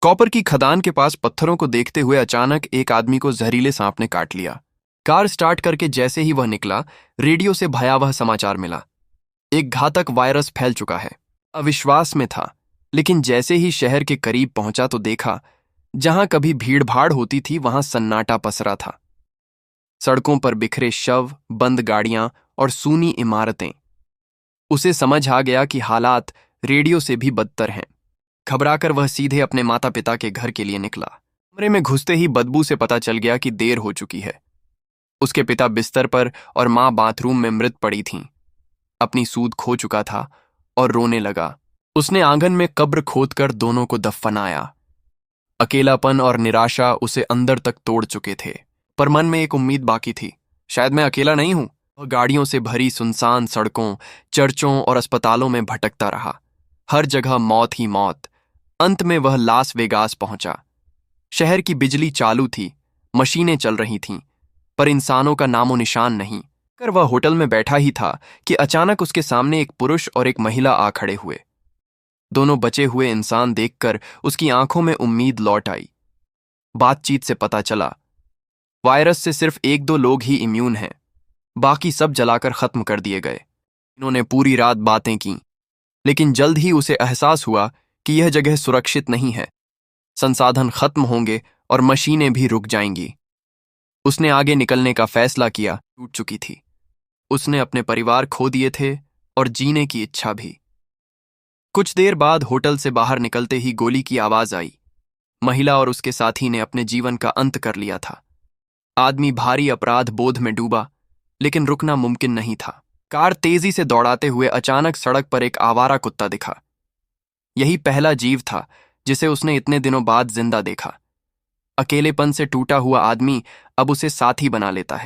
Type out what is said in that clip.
Copper की खदान के पास पत्थरों को देखते हुए अचानक एक आदमी को जहरीले सांप ने काट लिया। कार स्टार्ट करके जैसे ही वह निकला, रेडियो से भयावह समाचार मिला। एक घातक वायरस फैल चुका है। अविश्वास में था, लेकिन जैसे ही शहर के करीब पहुंचा तो देखा, जहां कभी भीड़-भाड़ होती थी वहां सन्नाटा पसरा था। सड़कों पर बिखरे शव, बंद गाड़ियां और सूनी इमारतें। उसे समझ आ गया कि हालात रेडियो से भी बदतर हैं। घबराकर वह सीधे अपने माता पिता के घर के लिए निकला। कमरे में घुसते ही बदबू से पता चल गया कि देर हो चुकी है। उसके पिता बिस्तर पर और मां बाथरूम में मृत पड़ी थीं। अपनी सूद खो चुका था और रोने लगा। उसने आंगन में कब्र खोदकर दोनों को दफनाया। अकेलापन और निराशा उसे अंदर तक तोड़ चुके थे, पर मन में एक उम्मीद बाकी थी। शायद मैं अकेला नहीं हूं। वह गाड़ियों से भरी सुनसान सड़कों, चर्चों और अस्पतालों में भटकता रहा। हर जगह मौत ही मौत। अंत में वह लास वेगास पहुंचा। शहर की बिजली चालू थी, मशीनें चल रही थीं, पर इंसानों का नामो निशान नहीं। कर वह होटल में बैठा ही था कि अचानक उसके सामने एक पुरुष और एक महिला आ खड़े हुए। दोनों बचे हुए इंसान देखकर उसकी आंखों में उम्मीद लौट आई। बातचीत से पता चला, वायरस से सिर्फ एक दो लोग ही इम्यून हैं, बाकी सब जलाकर खत्म कर दिए गए। इन्होंने पूरी रात बातें की, लेकिन जल्द ही उसे एहसास हुआ कि यह जगह सुरक्षित नहीं है। संसाधन खत्म होंगे और मशीनें भी रुक जाएंगी। उसने आगे निकलने का फैसला किया। टूट चुकी थी। उसने अपने परिवार खो दिए थे और जीने की इच्छा भी। कुछ देर बाद होटल से बाहर निकलते ही गोली की आवाज आई। महिला और उसके साथी ने अपने जीवन का अंत कर लिया था। आदमी भारी अपराध बोध में डूबा, लेकिन रुकना मुमकिन नहीं था। कार तेजी से दौड़ाते हुए अचानक सड़क पर एक आवारा कुत्ता दिखा। यही पहला जीव था जिसे उसने इतने दिनों बाद जिंदा देखा। अकेलेपन से टूटा हुआ आदमी अब उसे साथी बना लेता है।